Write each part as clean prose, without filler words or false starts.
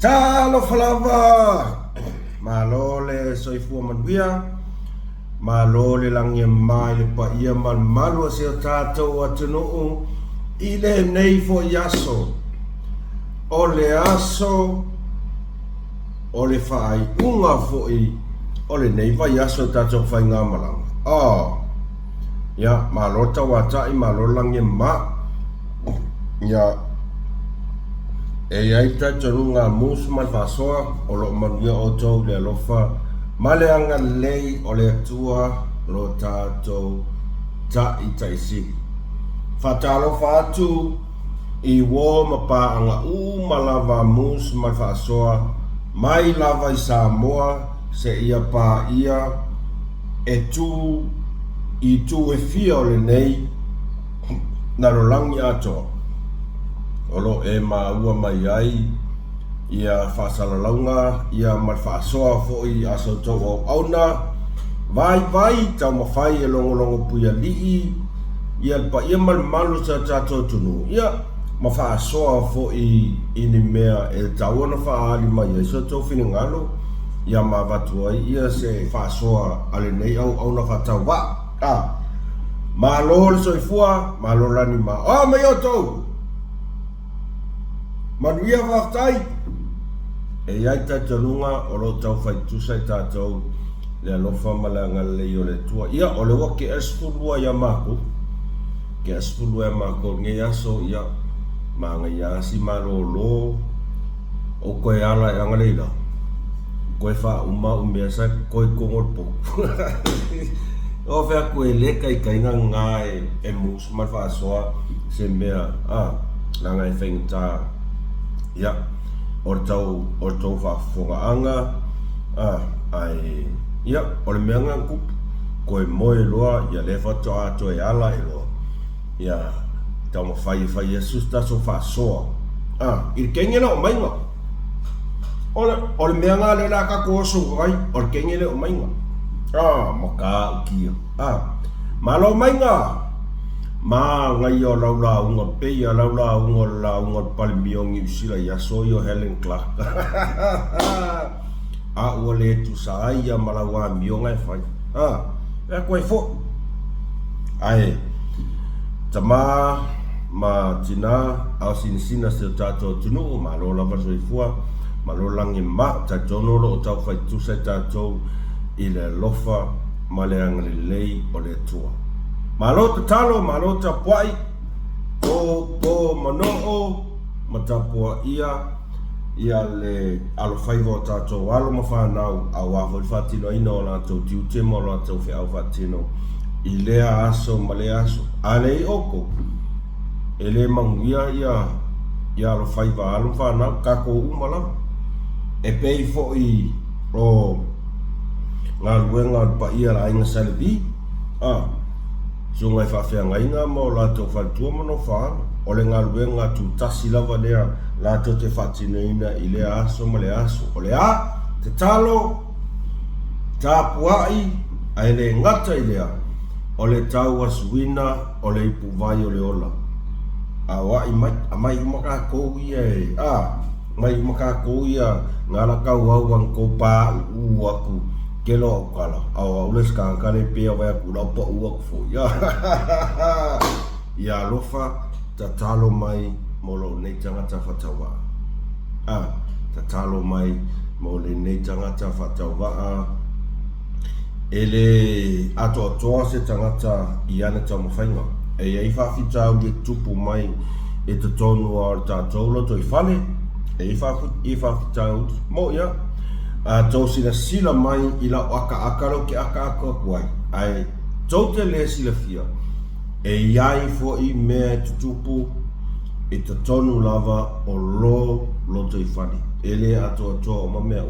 Talo falava malole soifua manuia malole langi mai le pa ia mal malu se tato atunu ile nei fo yaso ole aso ole fai unga fo I ole nei va yaso tato fai ngamalang ya malota wata I malolangi ma ya ai ta chorunga mus mal fasoa o lo manuia o tau le alofa male anga lei o le atua lo tatou ta I taisi fatalo fatu I wo mapa anga malava mus mal fasoa mai lava I Samoa se ia pa ia e tu e fia o le nei na rolangi atoa olo e maua mai ai ia whasalalaunga ia mai whaasoa fo I aso tō auna vai tau mawhai e longo puia lii ia pa ia malu sa tato tunu ia ma whaasoa fo I ini mea e tau ana whaali mai e so tō whingalo ia ma watu ai ia se whaasoa ale nei auna whatau wa malo le soifua malo lani ma mai o tau manuia whaftai e iai tatalunga o lo tau whai tusai tātou le alofa malanga lei o le tua ia o le wa ke espulua ia mako ke espulua ia mako nge aso ia maanga ia si malolo o koe ala e anga leila koe wha uma umeasa koe kongol po o whea koe leka I kainga ngā e mus mal wha asoa se mea langa e whaingta ia or tau whafonga anga ai ia o le meanga kup koe moe loa ia le whato ato e ala e loa ia tau ma whai Jesus taso whasoa I kengele o mainga o le meanga le la ka koso kai o le kengele o mainga maka ukia malo mainga ma ngai o laula unga peia laula unga palmiongi usila ya soyo Helen Clark wale tu saia malawa mionga e fai e koe fo ai tama ma tina au sinisina se tato tunu malo lava soifua malo langi ma tatono lo tau fai tu se tato ile lofa male angli lei o le tua malota talo malota puai po manoo matapua ia le alo faivo tato alo mafanau awa hoi fatino ino la to tiute mo la to fe au fatino ilea aso male aso ale oko ele manguia ia alo faiva alo fanau kako umala e pei fo I o ngaluenga pa ia la inga salbi so ngai whawhianga inga mo la tō whantua mano wha o le ngā luenga tu tasi lava lea la tō te whatino ina I le aso ma le aso o le te talo tā puai ai le ngata I lea o le tau asuina o le ipu vai o le ola wai mai maka kou ia mai maka kou ia ngana kau au ang ko pa aku kelo au kala au ules kankane pia vai aku lapa uak fo ia lofa tatalo mai molo nei tangata whatawa tatalo mai molo nei tangata whatawa ele ato atoa se tangata iana tau mawhainga ei whawhitau le tupu mai e te tonu a tātou loto I whale ei whawhitau mo ia tau sina sila mai I la aka lo ke aka kuai ai tau te le sila fia e iai fo I mea tutupu e te tonu lava o lo te I whani ele ato o ma mea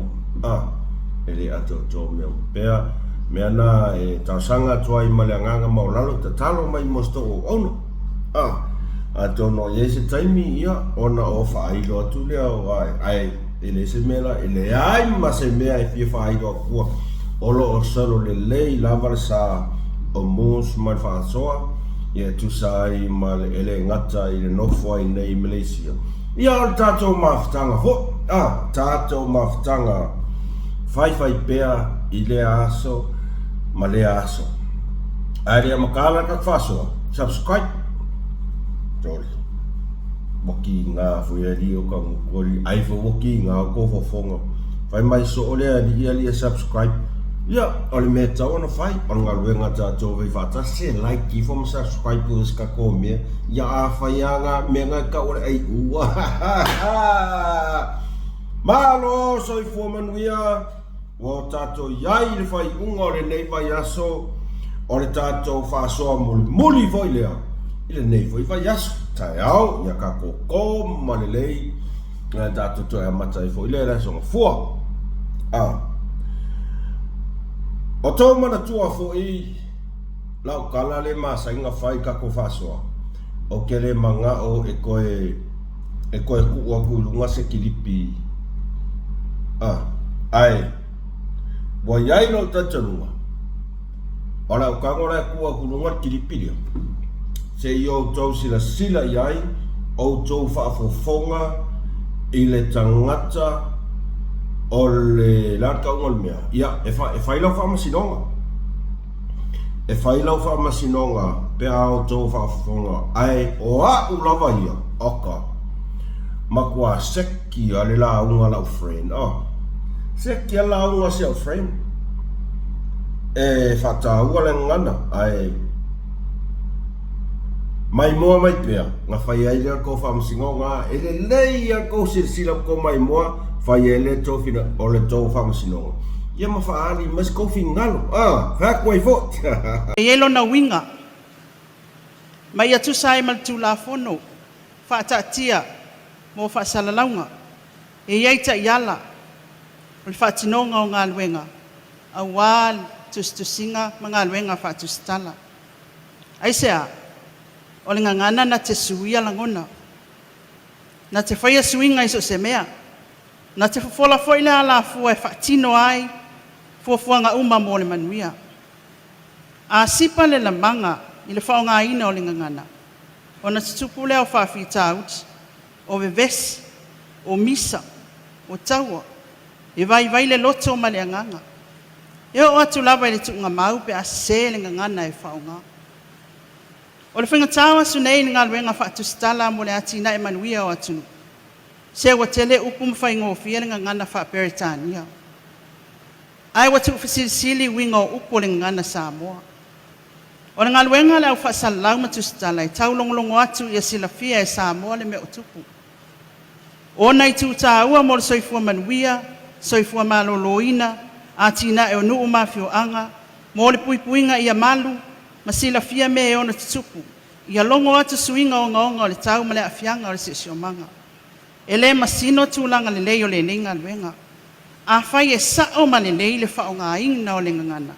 ele ato mea pea mea na e tausanga tua I maleanganga maulalo te talo mai mosto o ono ato no yese taimi ia ona o whailo atu lea ai ele se mela ele ai ma se mea I fia whailo kua olo o salo le lei lava sa o mus mai whaasoa ia tu sai ma ele ngata I le nofo ai nei Malaysia Ia o tātou mawhitanga ho. Tātou mawhitanga whai pea I le aso ma le aso. Aere makala ka whasoa. Subscribe. Jori. Waki ngā whueri o ka ngukori. Aifa waki ngā o kōwhawhonga. Whai mai so o lea ni ia subscribe. Ia, o le mea tau ana whai. O ngā ruenga tātou vei whata. Se like I whama subscribe o iska kō mea. Ia a whai a ngā mea ngā ka ore ai ua. Malo so I whamanuia. O tātou iai le whai unga o le nei vai aso. O le tātou whasoa muli voi lea. I le nei voi vai aso. Tai au, ia ka kōkō ma le lei. Ngā tātou toi amata I foi le la songa fua. O tau mana tua foi lau kala le masa inga whai ka ko whasoa. O ke le manga o e koe kuua kulunga se kilipi. Ai. Wa iai no tatanunga. Ora o kangora kua kulunga kilipiria. Se I o tau sila iai, o tau whaafofonga I le tangata o le lanka unga le mea. Ia, e whai lau whaamasinonga. E whai lau whaamasinonga, pea o tau whaafofonga. Ai, o a ulawa ia, oka. Makua seki a le la unga lau friend. Seki a la unga si au friend. E whata ua le ngana, ai. Mai moa mai pea, ngā whai ai lea ko whamasinonga, e le lei a ko sila ko mai moa, whai e le tōwhina o le tō whamasinonga. Ia ma whaali, mas kofi ngalo, whakua I fo. E elo na winga, mai atu sai mal tu la fono, whaatatia, mo whaasalalaunga, e iaita iala, o le whaatinonga o ngā luenga, a wāl tustusinga ma ngā luenga whaatustala. Aisea, o le ngangana na te suia langona. Na te whaia suinga iso se mea. Na te whafola foile ala fua e whaatino ai, fuafuanga uma mo le manuia. A sipa le lamanga I le whaonga ina o le ngangana. O na tutupu leo whaafita out, o vevesi, o misa, o taua, e vai le loto ma le anganga. E o atu lava I le tuunga mau pe a se le ngangana e whaonga. O le whinga tawa su nei ngā luenga whaatustala mo le atina e manuia o atunu. Se wa tele upu mwhai ngō fia le ngana whaaperitania. Ai wa tuku whasilisili winga o upu le ngana Samoa. O le ngā luenga le au whaasalau matustala I tau longolongo atu I a sila fia e Samoa le me o tupu. O nei tu tā ua mo le soifua manuia, soifua maloloina, atina e o nuu mawhio anga, mo le puipuinga I a malu, masila fia me e ona tutupu. Ia longo atu suinga o ngaonga o le tau male a fianga o le sesiomanga. E le masino tūlanga le lei o le nenga luenga. A whai e sao ma le lei le whao ngā ingna o le ngangana.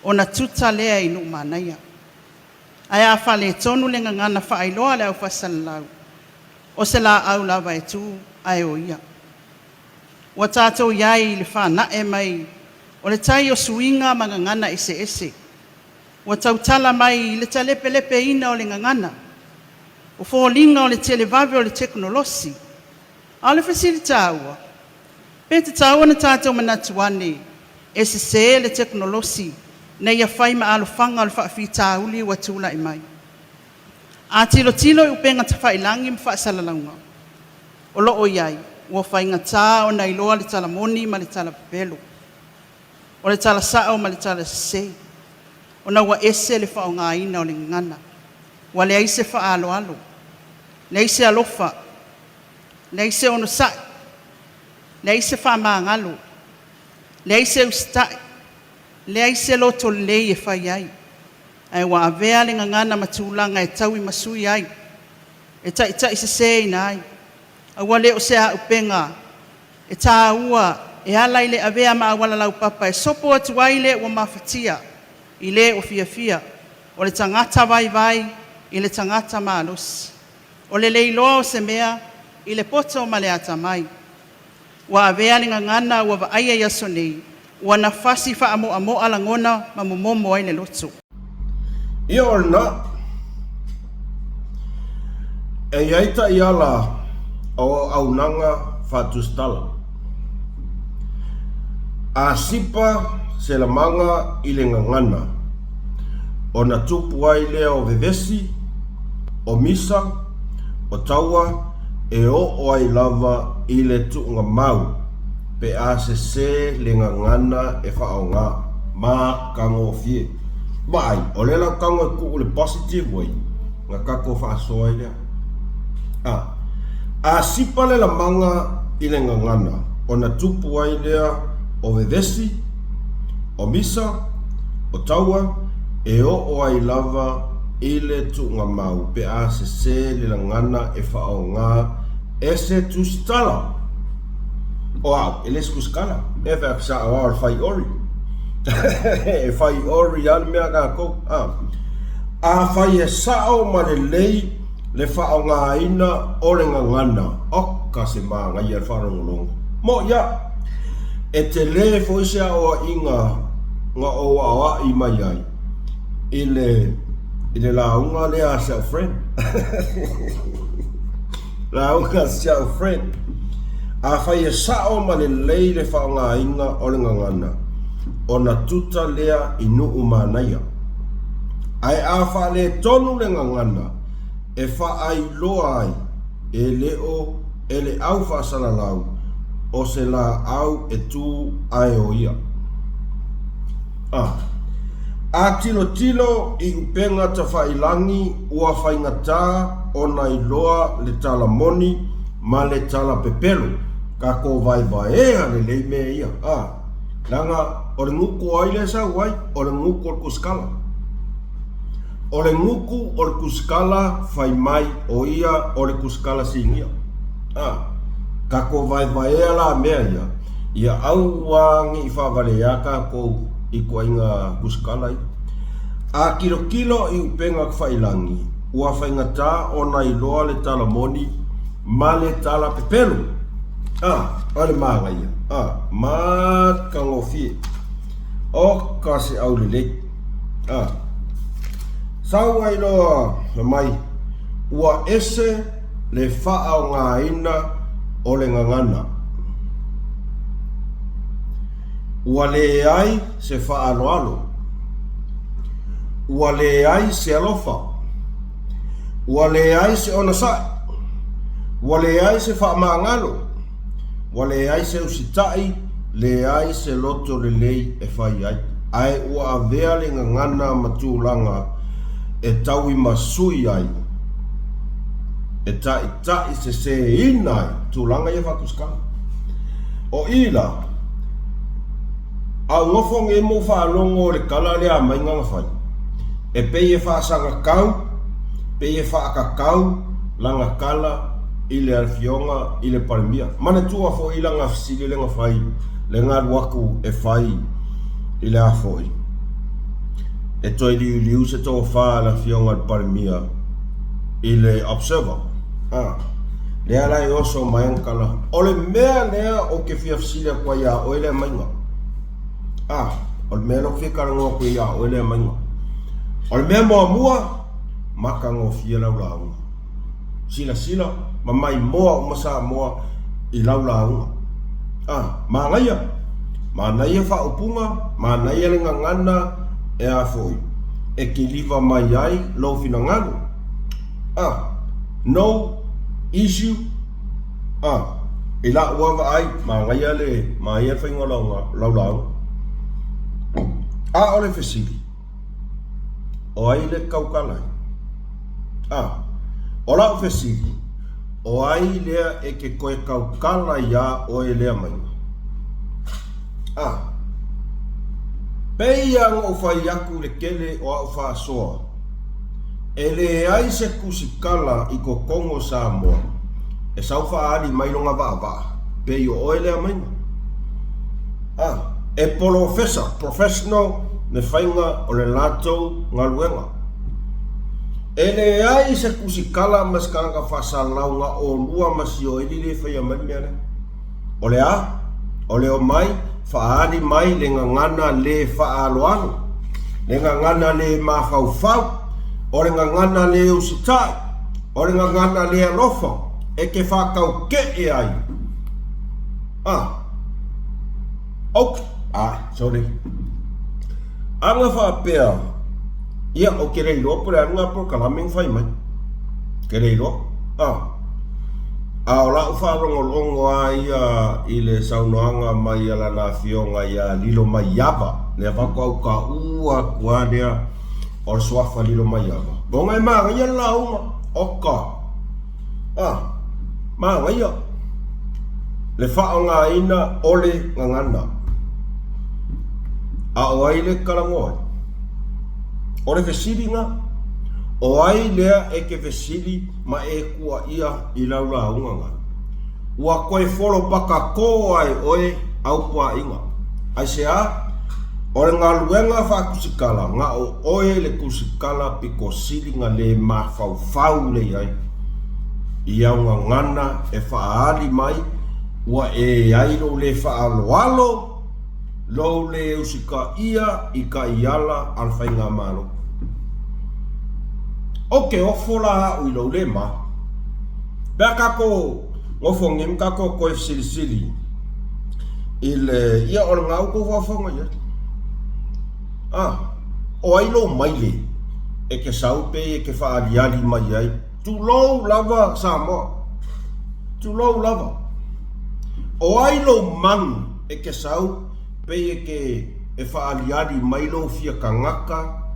O na tuta lea I nuk manaia. Ai a wha le tonu le ngangana whaailoa le au whasalau. O se la au lawa e tū ai o ia. Wa tātou iai le whana e mai. O le tai o suinga ma ngangana ese. Wa tautala mai le talepe ina o le ngangana. O fōlinga o le televave o le teknolosi. A le fasilita ua. Pe te taua na tātou manatuane. E se le teknolosi. Na ia whai ma alofanga o le whaafita uli wa tūla I mai. A tilo I upenga ta whailangi ma whaasalalaunga. O loo iai. Ua whainga tā o na iloa le talamoni ma le talapelo. O le tala sao ma le tala se. O na wa ese le whao ngā ina o le ngana. Wa le aise wha alo. Le aise alofa. Le aise ono sai. Le aise wha maangalo. Le aise ustai. Le aise loto le e whai ai. Ai wa avea le ngana matulanga e tau I masui ai. E ta se ina ai. A wa le o se a upenga. E tā ua. E ala ile avea ma awala lau papa. E sopo atu waile wa mawhatia. I le o fia. O le tangata vai, I le tangata malos. O le leiloa o se mea, I le poto ma le ata mai. Wa avea le ngangana ua vaaya yaso nei. Ua na fasi wha amo alangona ma momo ai le loto. Ia orna, e iaita I ala o au nanga fatustala. A sipa se la manga ile ngangana. O na tupu ai lea o vevesi, o misa, o taua, e o ai lava ile tuunga mau. Pe a se le ngangana e whao ngā. Ma kango fie. Mai, o le lau kango e kuku le positive way. Nga kako whaasoa i lea. A sipa le la manga ile ngangana. O na tupu ai lea o vevesi, o misa, o taua, e o ai lava ile tuunga mau. Pe a se le ngana e whao ngā. E se tustala. O au, e les kuskala. E whea kisa au al whai ori. E whai ori al mea ka kou. A whai e sao ma le lei le whao ngā ina o le ngangana. Oka se maa ngai al wharongolongo. Mo ia, e te le foisia o inga nga o awa i mai ai. Ile launga lea self-friend. Launga self-friend. A whai e sao ma le lei le whao ngā inga o le ngangana. O na tuta lea i nuu mānaia. Ai a wha le tonu le ngangana. E wha ai loa ai. E leo e le au wha salalau. O se la au e tū ai o ia. A tilo i upenga ta whailangi ua whaingatā o na iloa le talamoni ma le tala pepelo. Ka ko vai ea le lei mea ia. Langa, o le nguku ai le sa wai, o le nguku o le kuskala. O le nguku o le kuskala whai mai o ia o le kuskala singia. Ka ko vai ea la mea ia. Ia au wangi i whawale aka ko i kua inga kuskala i. A kilo i upenga kwhailangi. Ua whaingatā o na iloa le talamoni ma le tala pepelo. Ole maa ngai. Ma kangofie. O kasi au le lei. Sau ai loa mai. Ua ese le whaau ngā ina o le ngangana. Ua le ai se whaaloalo. Ua le ai se alofa. Ua le ai se onasai. Ua le ai se whaamangalo. Ua le ai se usitai. Le ai se loto le lei e whai ai. Ai ua avea le ngangana matūlanga e taui masui ai. E tai se inai tūlanga i e whakuskala. O ila, au ngofo nge mo whaalongo le kala le a mainga whai. E pei e whaasanga kau, pei e whaakakau, langa kala, i le alfionga, i le parimia. Mane tua fo i langa fisili le ngawhai, le ngā waku e whai, i le afoi. E toi liu se tō wha la fionga le parimia, i le observer. Le ala e oso maiankala. O le mea lea o ke fia fisili a kwa ia o ele mainga. O le mea lo fia karangoa kwa ia o ele mainga. O le mea mua, maka ngō fia laulaunga. Sila, ma mai moa o masa moa i laulaunga. Ma ngaia. Ma naia wha upunga, ma naia le ngangana e a foi. E ki liva mai ai lo fina nganu. No issue. I la uawa ai, ma ngaia le, ma ia whainga laulaunga. O le fesili. O ai le kaukalai. O la fesili. O ai lea e ke koe kaukala ia o e lea mainga. Pei ang o whai aku le kele o au wha soa. E le ai se kusikala i ko Kongo Samoa. E sau wha ali mai longa vaa. Pei o e lea mainga. E professional ne whainga o le latou ngaluenga. E le ai se kusikala mas kanga whasalaunga o lua masi o ili le whaia mai mea le. O le a, o le o mai, whaari mai le ngangana le whaaloano. Le ngangana le mawhauwhau, o le ngangana le usitai, o le ngangana le alofa, e ke whakau ke e ai. Ok, sorry. Anga whapea, ia o ke reiro, pore anga po kalaming whai mai. Ke reiro, o lau wharongolongo ai i le saunoanga mai ala na fionga ia lilo mai yava. Le whakau ka ua kuadea o swafa lilo mai yava. Bonga e maa ia launga, oka. Maa ia. Le whaonga ina ole ngangana. O ai le karangoa. O le vesiri nga. O ai lea e ke vesiri ma e kua ia i laura unga. Ua koe folo paka ko ai oe au pua inga. Ai se o le ngā luenga whakusikala, ngā o oe le kusikala piko siri nga le mawhau le ai. I au ngana e whaali mai, ua e airo le whaaloalo, lo le usika ia i ka iala al whainga maro. Oke ofola ui lo le ma. Bea kako ngofongim kako koe sili i le ia o le ngau ko wafonga ia. O ailo mai le e ke saupe e ke whaariari mai ai. Tu lou lava Samoa. Tu lou lava. O ailo man e ke sau pe e ke e whaariari mai lo fia kangaka,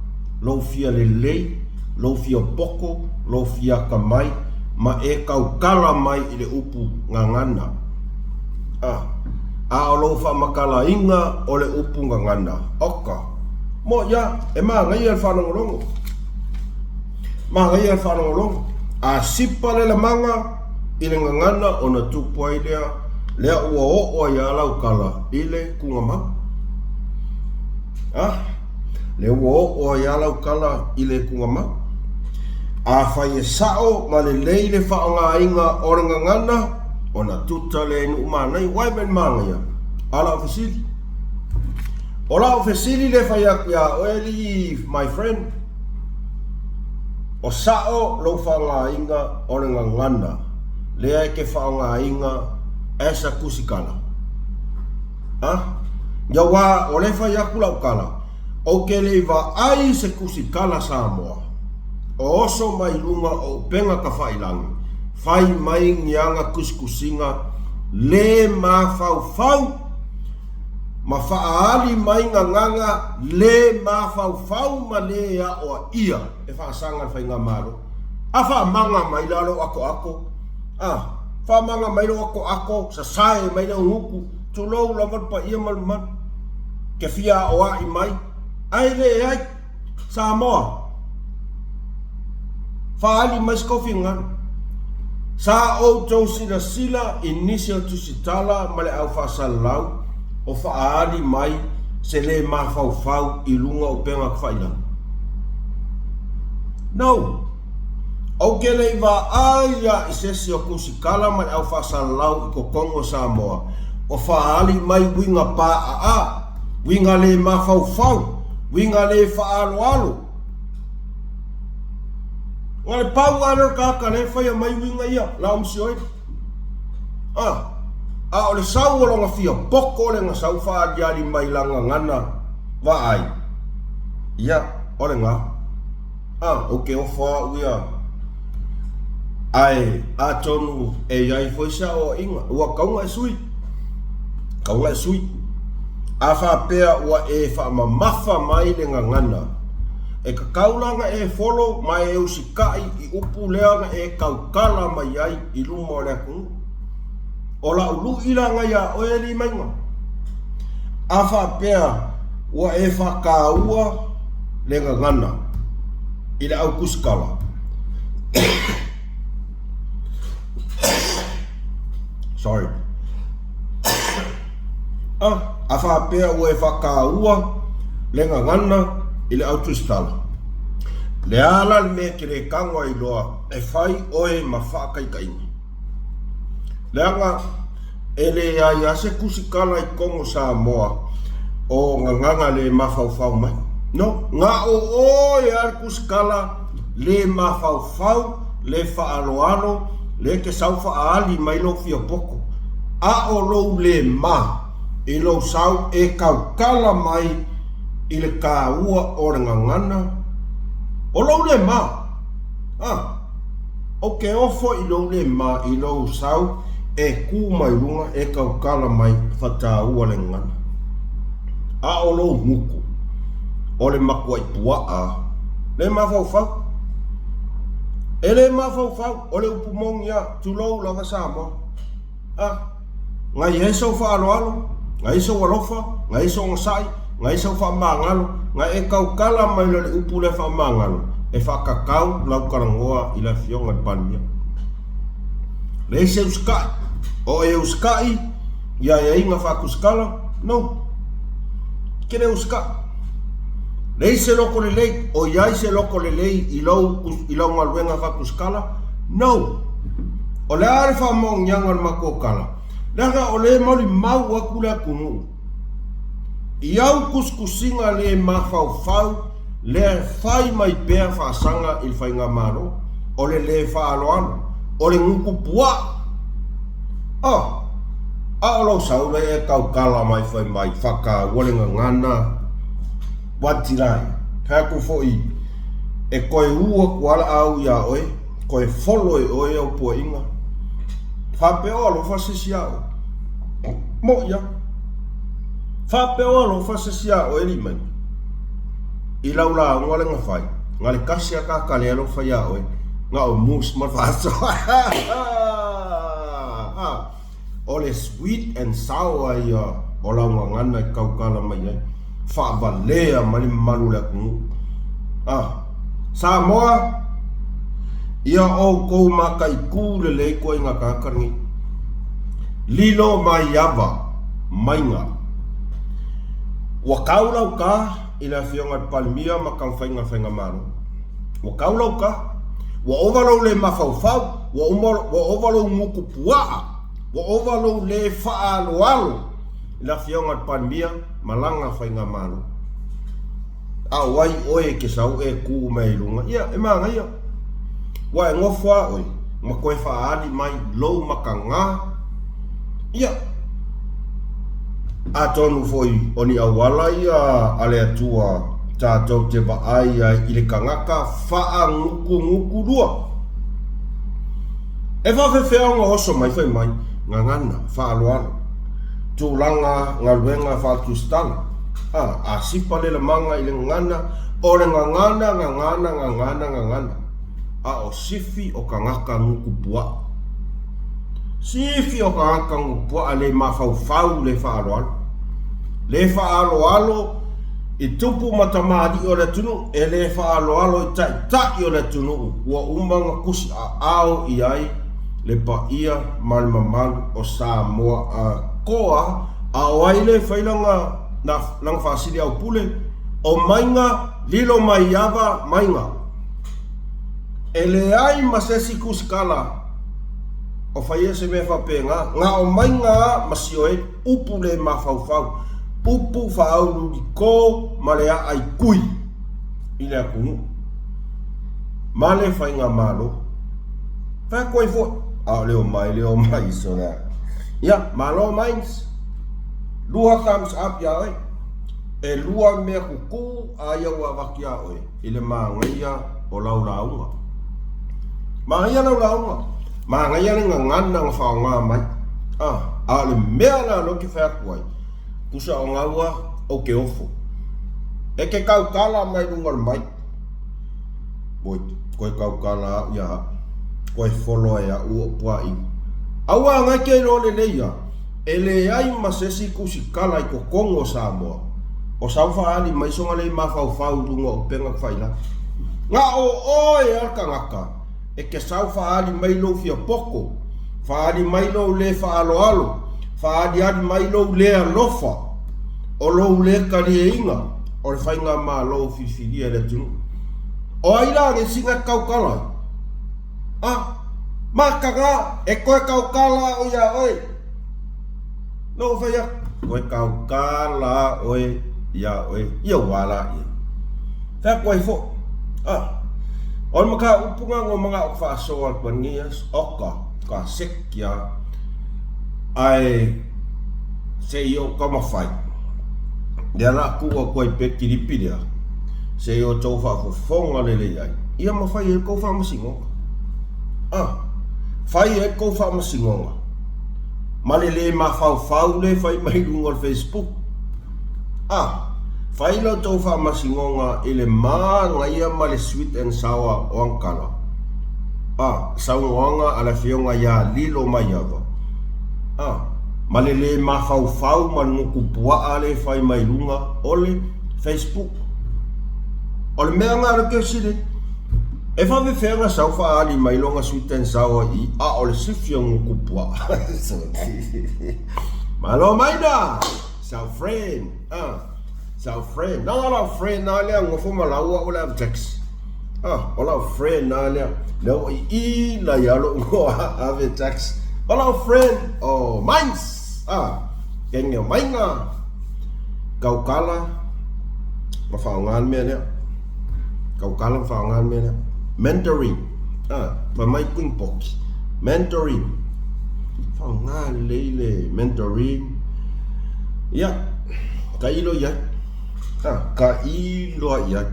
lo fia lelei, lo fia poko, lo fia kamai, ma e kau kala mai i le upu ngangana. O lo wha makala inga o le upu ngangana. Oka. Mo ia, e maa ngai al whanongolongo. Maa ngai al whanongolongo. A sipa le manga i le ngangana o na tupu ai lea ua o ai alau kala i le kungamau. Le ua o ai alau kala i le kungamau. A whai e sao ma le lei le whaonga inga o le ngangana o na tuta le inu umanai waimen manga ia. Ala o fesili. O la o fesili le whai aku ia oeli my friend. O sao lo whaonga inga o le ngangana lea ke whaonga inga esa kusikala. Ia wā o le whai aku lau kala o ke le wa ai se kusikala Samoa. O oso mai lunga o penga ka whailangi. Whai mai ngianga kuskusinga le ma whau. Ma whaali mai nganganga le ma whau ma le a o ia. E whaasangan whai ngā maro. A whaamanga mai lalo ako. Whaamanga mai lo ako. Sa sae mai lo nguku. Tulou lawan pa ia maluman. Ke fia o ai mai. Ai le ai. Samoa. Whaali mai skofi ngan. Sa o tau sila inisia tusitala ma le au whaasalau. O whaali mai se le mawhau i lunga o penga kwhaila. No. Au ke le iwa aia i sesi o kusikala mai au whaasalau i ko Kongo Samoa. O whaali mai winga paa winga le mawhau, winga le whaaloalo. Ngale pau ana kaka le whaia mai winga ia, la umsioi. O le sau o longa fia poko le nga sau whaadiari mai langa ngana wa ai. Ia, o le ngā. Oke o wha uia. Ai, a tonu e iai foisa o inga. Ua kaunga e sui. Kaunga e sui. A whapea ua e whaamamafa mai le ngangana. E ka kaulanga e folo mai e usikai i upu leanga e kaukala mai ai i lumo le kungu. O la ulu ilanga ia o e li mainga. A whapea ua e whakaua le ngangana i le au kuskala. Sorry. A whapea ua e whakaua le ngangana i le au kuskala. Le ala le mea ke le kangwa i loa e whai oe ma whakaikainga. Leanga ele ai ase kusikala i Kongo Samoa o nganganga le mawhau mai. No, ngā o e ar kusikala le mawhau le whaaloalo le ke sau whaali mai lo fia poko. A o lo le ma, i lo sau e kaukala mai i le ka ua o le ngangana. O lo le ma. O ke ofo i lo le ma i lo sau e ku mai runga e kaukala mai whata ua le ngana. A o lo muku. O le makua i puaa. Le ma fau. Ele ma fau. O le upumongia tulou lava Samoa. Ngai eso whaaloalo. Ngai so walofa. Ngai so ngasai. Ngai so whamangalo. Ngai e kaukala mai le upu le whamangalo. E whakakau lau karangoa i la fionga panmia. Le se uskai. O e uskai. Ia e inga whakuskala. No. Kene uskai. Lei se loko le lei, o iai se loko le lei i lau ngaluenga whakuskala? No. O le are whamong yangan mako kala. Lega o le mauri mau aku le kunu. I au kuskusinga le mawhau, le whai mai pēr whaasanga il whainga maro, o le whaaloano, o le nguku pua. A o lau saura e kaukala mai whai mai whaka walenga ngana, watirai, haku foi e koe ua kuala au ia oe, koe folo e oe au pua inga. Whapeo alo whasisi au. Mo ia. Whapeo alo whasisi au e li mai. I laula ngā le ngawhai. Ngā le kasi a kakale alo whai au e. Ngā o mus ma whaso. O le sweet and sour ia o lau ngana i kaukala mai ai. Whaavalea mali malu le kungu. Samoa, ia o kou maka i kūle le koe ngā kākarangi. Lilo mai awa, mainga. Wa kaulau ka, ila fionga palmia maka whainga maro. Wa kaulau ka, wa ovalau le mawhauwhau, wa ovalau muku puaa, wa ovalau le whaaloalo, ila fionga palmia, malanga whainga maro. A wai oe ke sau e kū mai runga. Ia, e maanga ia. Wa e ngofua oe, ma koe whaali mai lou maka ngā. Ia. A tonu foi oni awala ia ale atua tātou te vaai ai i le kangaka wha nguku rua. E whawhewheonga oso mai whai mai, ngā ngana, wha aloalo. Tūlanga ngā luenga wha tūstana. A sipa le manga i le ngana, o le ngana. A o sifi o kangaka nguku pua. Sifi o kangaka nguku pua a le mawhauwhau le whaaloalo. Le whaaloalo i tupu matamari o le tunu, e le whaaloalo i tai o le tunu. Ua umanga kusi a ao i ai le paia malmamalu o Samoa a koa a oaile whailanga na lang fasili au pule o mainga lilo mai ava mainga ele ai masesi kuskala o faiese me fa penga nga o mainga masioe upule mafau upu faulu di ko malea ai kui ile akunu male fainga malo fa koi fo a leo mai so na ya malo mines lua thumbs up ya oi. E lua mea kuku a ia ua wakia oi. Ile maangaia o laulaunga. Maangaia laulaunga. Maangaia le ngana ngā whaonga mai. A le mea la loki whakuai. Kusa o ngaua o ke ofo. E ke kaukala mai rungar mai. Boi, koe kaukala ia. Koe follow ia ua pua i. Aua ngai kei role leia. Ele ai masesi kusikala i kokongo Samoa. O saufa ali mai songa le mawhauwhau runga o penga whaila. Nga o oe alka ngaka. E ke saufa ali mai lo fia poko. Whaali mai lo le whaaloalo. Whaali ali mai lo le alofa. O lo le kari e inga. O le whainga maa lo fifiria le tunu. O aira nge singa kaukala. Makanga e koe kaukala o ia oi. No faya koe kaukala oe ia oe ia wala ia. Fa koe fo. O maka upunga ngo mga whaasoa kwangias oka. ka sekia ai se yo kama fai dia la ku ko pe kiripidia se yo tau fa fonga lele ai ia ma fai e ko fa masingo fai e ko fa masingo malele ma fau le fai mai lungo Facebook fai lo tau fa masingo ile ma ngaia male sweet and sour onkala sauanga ala fionga ya lilo mai ava malele ma fau manguku pua ale fai mai lunga ole Facebook ole mea ngā ke sire e fa ve fenga sau fa ali mai longa sweet and sour I ole sifio nguku pua malo mai da sau friend sau friend na friend na le ngofo malaua ole text ola friend na le no I la yalo ngo ave text ola friend mines kenge mainga kaukala mafaungan me ne kaukala mafaungan me ne mentoring pa mai ping pok mentoring faungan lele mentoring ya kailo ya kailo ya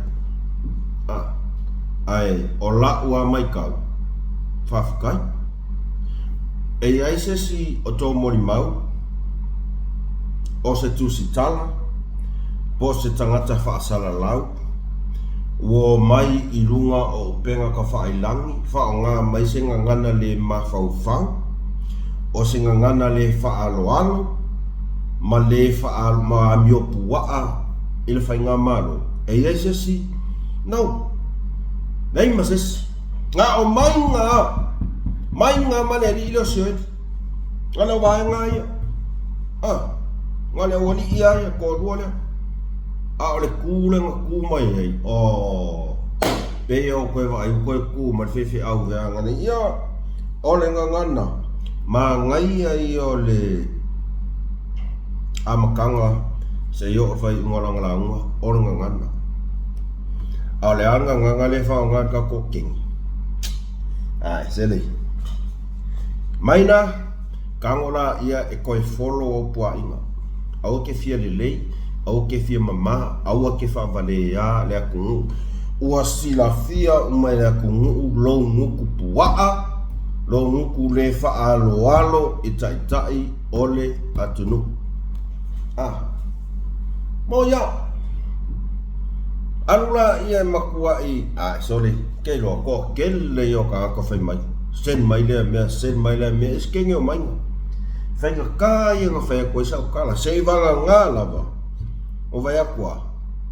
ai ola ua mai kau fafukai ai se si o tō mori mau o se tusi tala po se tangata whaasala lau o mai I runga o penga ka whaailangi whao ngā mai se ngangana le mawhauwhau o se ngangana le whaaloalo ma le whaalo ma miopu waa I le whainga malo ai se si nau nei mases ngā o mai ngā mane li ilo sioi ngana wae ngā ia ngale wali ia ia kōrua lea ole kūlenga kūmai hei peo koe wa ai koe kūma whewhi au hea ngana ia ole ngana ma ngai ai ole amakanga se yo whai ngoranga launga ole ngana ole anga nganga le whao ngā ka koking sele maina kangola ia e koe follow o pua inga au ke fia lelei au ke fia mama au ke fa vale ya le kungu ua sila fia umai le kungu lo nguku pua lo nguku le fa alo itai ole atunu moya alula ia makua I sorry ke lo ko kelle yo ka ko fai mai sen mai le me skenge o mai fai ka ia nga fai ko sa kala sei vanga ngala ba o vai akua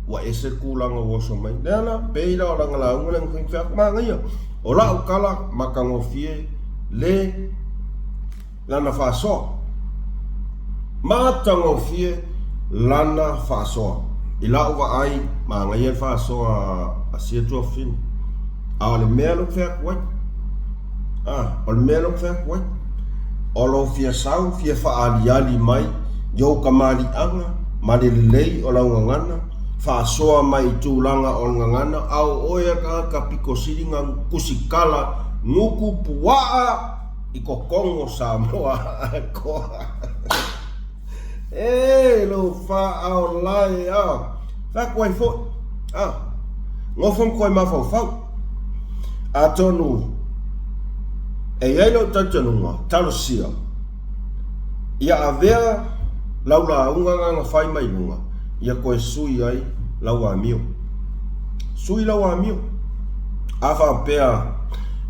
wa ese kulanga wo so mai dela peira o ngala ngula ngin fa ma ngia o la kala makango fie le lana fa so ma tango fie lana fa so ila uwa ai ma ngai fa so a sia tu fin le melo fe kwai o melo fe kwai o lo fia sau fia fa ali mai yo kamali anga mali lei o la ngana fa so mai tu langa o ngana au oya ka piko silinga kusikala nguku puaa iko kongo sa moa ko lo fa au lai fa kwai fo ngofom koe ma fau atonu ai lo tatanunga talosia ia avea laula unga nga fai mai lunga ia koe sui ai laua mio afa pea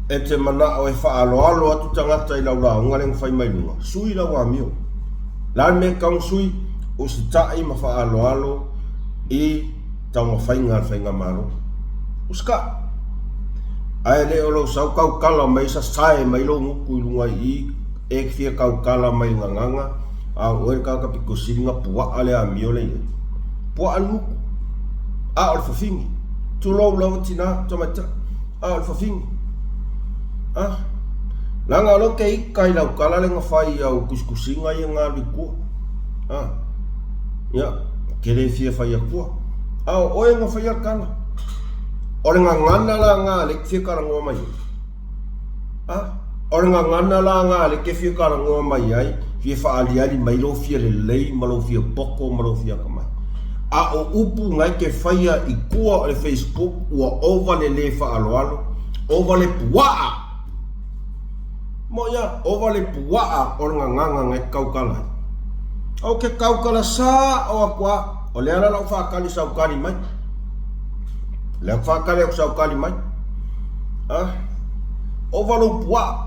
e te mana o e fa alo atu tangata I laula unga leng fai mai lunga sui laua mio lan me kang sui o se tai ma fa alo I tau whainga maro uska ai le o lo sau kau kala mai sa sae mai lo nguku lunga I e fia kau kala mai nganga o e ka piko singa pua ale a miole pua anu o fafingi tu lo tina tomata o fafingi langa lo ke kai lau kala le nga fai au kuskusinga I ngā liku ya kere fia fai akua o e nga fai akala o le ngana la ngā le fia karangoa mai o nga ngana la nga le ke fia kala ngoa mai ai fia faaliali mai lo fia le lei ma lo fia poko ma lo fia kamai a o upu ngai ke faia i kua o le Facebook ua ova le faaloalo ova le puaa mo ia ova le puaa o nga nganga ngai kaukala au ke kaukala sa o akua o le ala lau whakali saukali mai le whakali au saukali mai ova lo puaa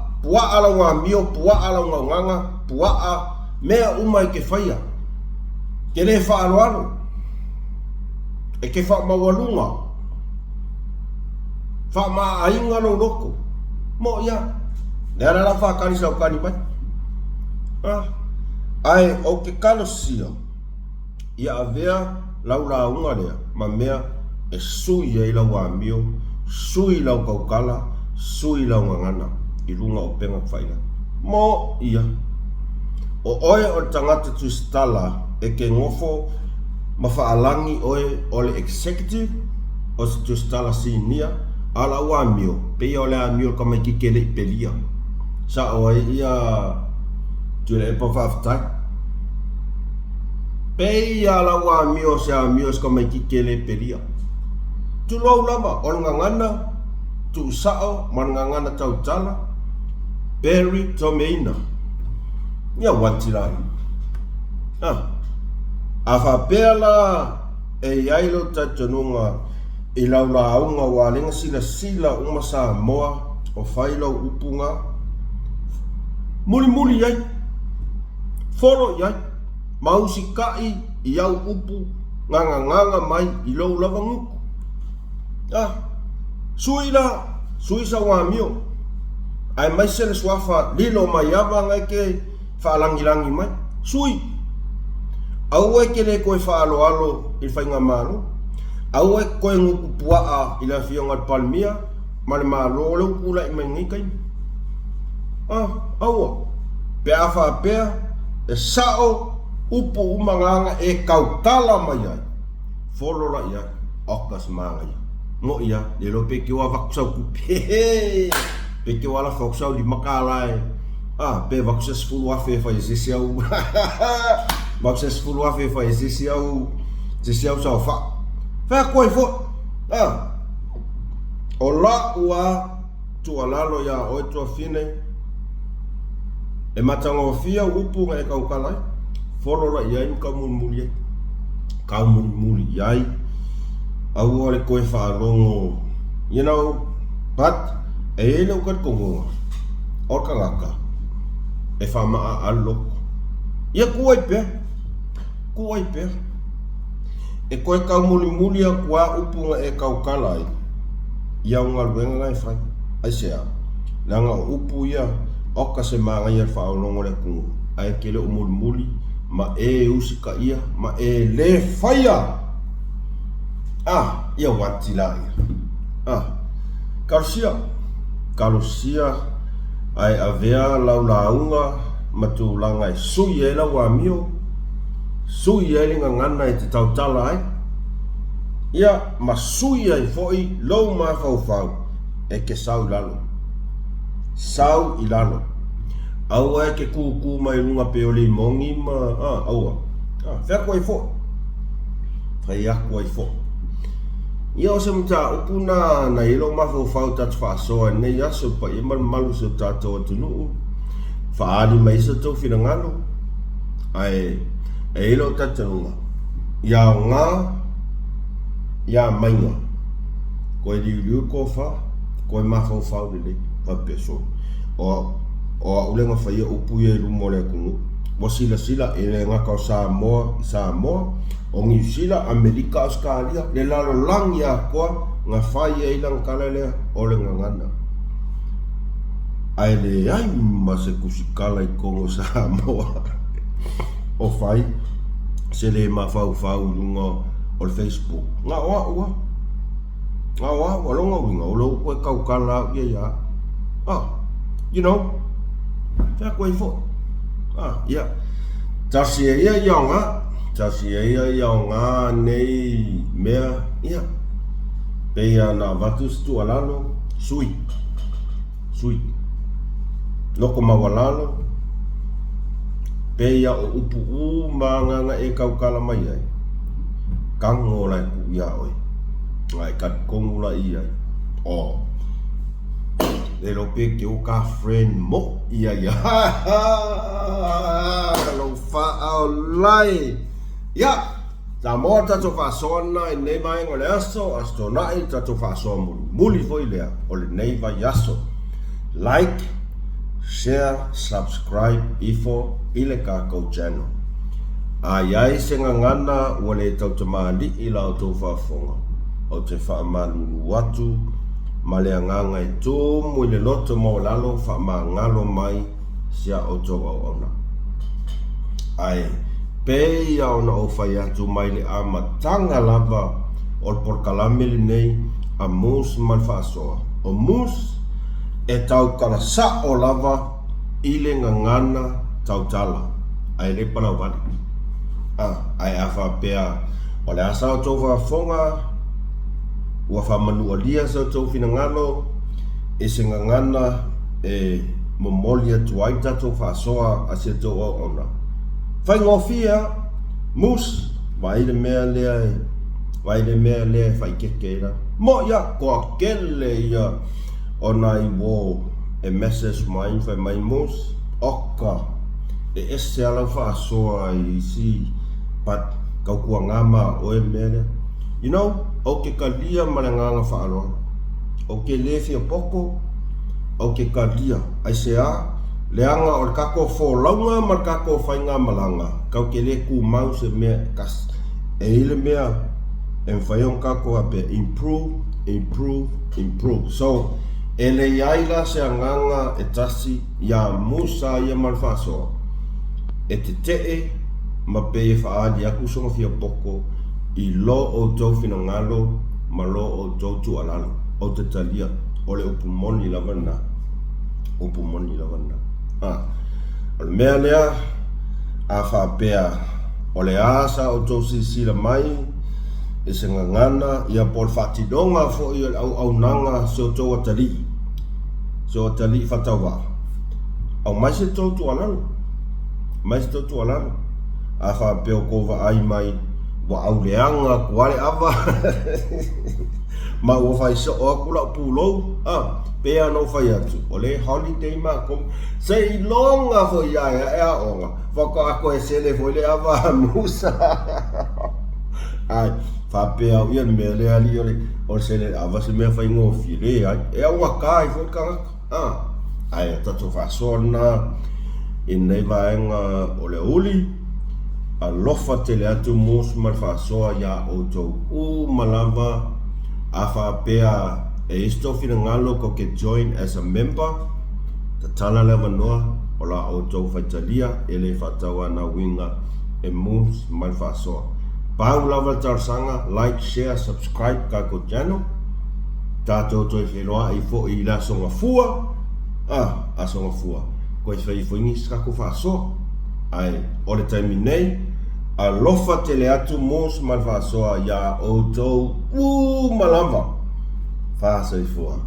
ala ngā mio puaa ala ngā nganga puaa mea umai ke faia ke le faaloalo e ke wha mawalunga wha maainga no loko mo ia le ala la whakali saukali mai ai o ke kalosia ia avea lau launga lea ma mea e sui e lau amio sui lau kaukala sui lau ngangana i runga o penga whaila mo ia o oe o tangata tuistala e ke ngofo ma whaalangi oe o le executive o se tuistala sinia ala ua amio pe o le amio ka mai kikele i pelia sa oe ia tule e pa whaftai pe ia ala ua amio se amio ska mai kikele i pelia tu lau lama o ngangana tu sao man ngangana tau tala Perry Tomeina ia watilai a whapela e ailo tatanunga i lau launga walenga sila uma Samoa o whailau upunga muli iai folo iai mausi kai i au upu nganga mai i lau lavanguku sui sa wamio ai mai sele swafa lilo mai ava ngai ke whaalangirangi mai sui au e ke le koe whaaloalo i whainga malo au e koe nguku puaa i la fionga palmia ma le malo le ukula i mai ngikai aua pe a whapea e sao upu umanganga e kaukala mai ai folora ia okas manga ia mo ia le lo pe ke wa vaksau ku pe ke wala vaksau di makalai pe successful wa fe fa isiau successful wa fe fa isiau sa fa ko fo ola wa tu alalo ya o tu fine e matango fia upu e kaukalai folora ia im ka muli ai au ole koe whaalongo but e ele ukat kongo o kangaka e whamaa aloko ia kuai pe e koe kau muli a kua upunga e kaukala ai ia unga luenga ngai whai ai sea langa upu ia oka se maa ngai e whaalongo le kungu ai kele o muli ma e usika ia ma e le whaia ia watilai karosia ai avea lau launga matulanga e sui e lau amio sui e linga ngana e te tautala ai ia ma sui ai foi lau ma fau e ke sau i lalo au e ke kuku mai lunga pe oli mongi ma aua fea koe fo fai a koe fo ia o se mta upuna na ilo mafau tatu whaasoa nei aso pa i malu se tato atunu whaali mai sa tau whirangalo ai e ilo tatanunga ia ngā ia mainga koe liu ko wha koe mafau lele pa peso o ulenga whaia upu e lumo le kungu mo sila e le ngaka o Samoa o New Zealand, Amerika, Australia, le lalo lang ia koa ngā whai e ilang kalelea o le ngangana. Ai le ai ma se kusikala i kongo Samoa o whai se le ma whau lunga o le Facebook. Ngā oa longa winga o lau koe kaukala ia fea koe fo. Ia. Tasi e ia ngā nei mea ia. Pea na watu stu alalo sui. loko mawalalo pe ia o upu manganga e kaukala mai ai kango lai ku ia oi ngai kat kongula ia o le lo pe ke o ka friend mo ia lo fa au lai ya ta mo ta to fa sona e nei mai ngole aso astona i ta to fa so muli foi le o le nei vai aso like share subscribe ifo ile ka ko channel ai senga ngana wale tau te mali ila o tau whafonga o te whaamalu watu male anganga e tō mui le loto mo lalo whaamangalo mai sia o tau au ona ai pei au na o whai atu mai le amatanga lava o le porkalamili nei a mus mal whaasoa o mus e tau kala sa o lava ile ngangana tau tala ai le pana wani ai afa pea o le asa o tau whafonga ua whamanu alia sa tau finangalo e se ngangana e momolia tuai tatou whaasoa a se tau au ona whai ngofia mus waile mea lea whai kekeira mo ia koa kele ia ona i wo e message mai whai mai mus oka e ese ala whaasoa i si pat kau kua ngama o e mele you know o ke kalia malanganga whaaloa o ke lefia poko o ke kalia ai se a leanga o kako folaunga ma kako whainga malanga kau ke le ku mau se mea kas e ile mea e whaiong kako ape improve so ele yaila se anganga e tasi ya musa ia malfaso e te tee ma pe e whaadi aku songa fia poko i lo o tau finangalo ma lo o tau tualalo o te talia o le upumoni lavana o le mea lea a whapea o le asa o tau sisila mai e se ngangana ia por whatidonga fo i au nanga se o tau atali whatawa au mai se tau tualalo a whapea o kova ai mai wa au leanga kuare ava ma o fai so o kula pulo pea no fai atu o le holiday ma kom sei longa fo ia e onga whaka ako e sele fo le ava musa ai fa pea ia me le ali o sele ava se me fai ngofi le ai e au kai fo ka ai tatu fa sona in nei vaenga o le uli a lofa tele atu mus mal whaasoa ia o tau malava a whapea e isto fina ngalo ko ke join as a member ta tala lewa noa o la o tau whaitalia e le whatawa na winga e mus mal whaasoa pau lava tarsanga like, share, subscribe ka ko channel tātou toi wheroa i fo i la songa fua a songa fua koe whai fuingi kako whaasoa ai o le taimi nei a lofa tele atu mos mal whaasoa ia o tau malava whaasai fua